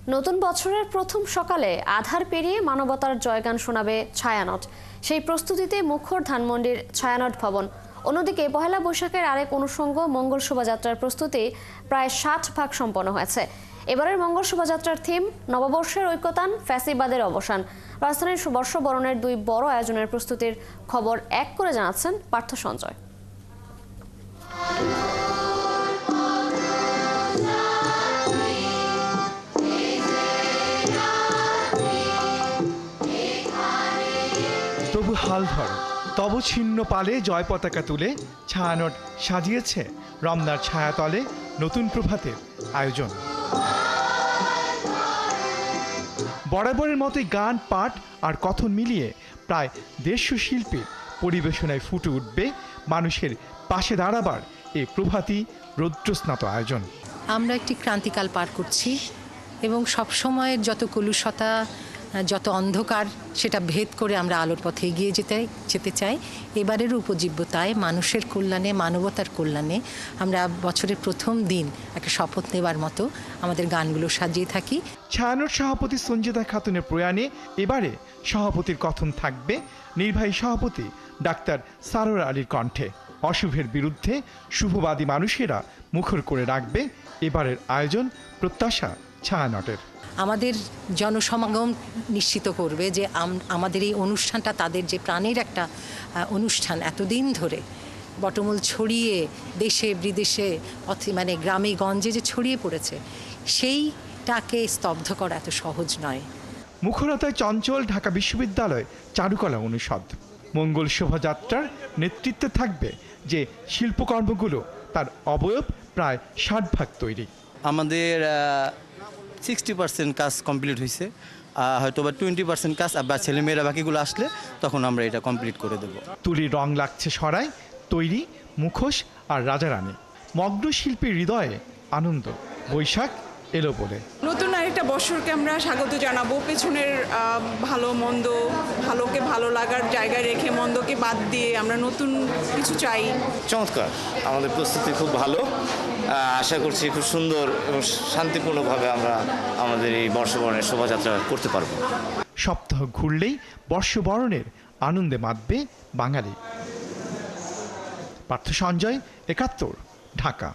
নতুন বছরের প্রথম সকালে আধার পেরিয়ে মানবতার জয়গান শোনাবে ছায়ানট। সেই প্রস্তুতিতে মুখর ধানমন্ডির ছায়ানট ভবন। অন্যদিকে পহেলা বৈশাখের আরেক অনুষঙ্গ মঙ্গল শোভাযাত্রার প্রস্তুতি প্রায় 60% সম্পন্ন হয়েছে। এবারের মঙ্গল শোভাযাত্রার থিম নববর্ষের ঐক্যতান, ফ্যাসিবাদের অবসান। রাজধানীর বর্ষবরণের দুই বড় আয়োজনের প্রস্তুতির খবর এক করে জানাচ্ছেন পার্থ সঞ্জয়। তবু হাল ধরো, তব ছিন্ন পালে জয় পতাকা তুলে ছায়ানট সাজিয়েছে রমনার ছায়াতলে নতুন প্রভাতের আয়োজন। বরাবরের মতোই গান, পাঠ আর কথন মিলিয়ে প্রায় 150 শিল্পীর পরিবেশনায় ফুটে উঠবে মানুষের পাশে দাঁড়াবার এই প্রভাতী রৌদ্রস্নাত আয়োজন। আমরা একটি ক্রান্তিকাল পার করছি এবং সবসময়ের যত কলুষতা, যত অন্ধকার, সেটা ভেদ করে আমরা আলোর পথে এগিয়ে যেতে চাই। এবারের উপজীব্যতায় মানুষের কল্যাণে, মানবতার কল্যাণে আমরা বছরের প্রথম দিন একটা শপথ নেবার মতো আমাদের গানগুলো সাজিয়ে থাকি। ছায়ানট সভাপতি সঞ্জিদা খাতুনের প্রয়াণে এবারে সভাপতির কথন থাকবে নির্বাহী সভাপতি ডাক্তার সারোয়ার আলীর কণ্ঠে। অশুভের বিরুদ্ধে শুভবাদী মানুষেরা মুখর করে রাখবে এবারের আয়োজন। প্রত্যাশা ছায়ানটের আমাদের জনসমাগম নিশ্চিত করবে যে আমাদের এই অনুষ্ঠানটা তাদের যে প্রাণের একটা অনুষ্ঠান, এতদিন ধরে বটমূল ছড়িয়ে দেশে বিদেশে মানে গ্রামে গঞ্জে যে ছড়িয়ে পড়েছে, সেইটাকে স্তব্ধ করা এত সহজ নয়। মুখরতায় চঞ্চল ঢাকা বিশ্ববিদ্যালয় চারুকলা অনুষদ। মঙ্গল শোভাযাত্রার নেতৃত্বে থাকবে যে শিল্পকর্মগুলো, তার অবয়ব প্রায় 60% তৈরি। আমাদের 60% কাজ কমপ্লিট হয়েছে, হয়তো বা 20% কাজ আবার ছেলেমেয়েরা বাকিগুলো আসলে তখন আমরা এটা কমপ্লিট করে দেব। তুলির রং লাগছে সরাই, তৈরি মুখোশ আর রাজারানী। মগ্ন শিল্পীর হৃদয়ে আনন্দ, বৈশাখ এলো বলে। নতুন আরেকটা বছরকে আমরা স্বাগত জানাবো। পেছনের ভালো মন্দ, ভালোকে ভালো লাগার জায়গায় রেখে মন্দকে বাদ দিয়ে আমরা নতুন কিছু চাই। চমৎকার, আমাদের প্রস্তুতি খুব ভালো। আশা করছি খুব সুন্দর এবং শান্তিপূর্ণভাবে আমরা আমাদের এই বর্ষবরণের শোভাযাত্রা করতে পারবো। সপ্তাহ ঘুরলেই বর্ষবরণের আনন্দে মাতবে বাঙালি। পার্থ সঞ্জয়, 71, ঢাকা।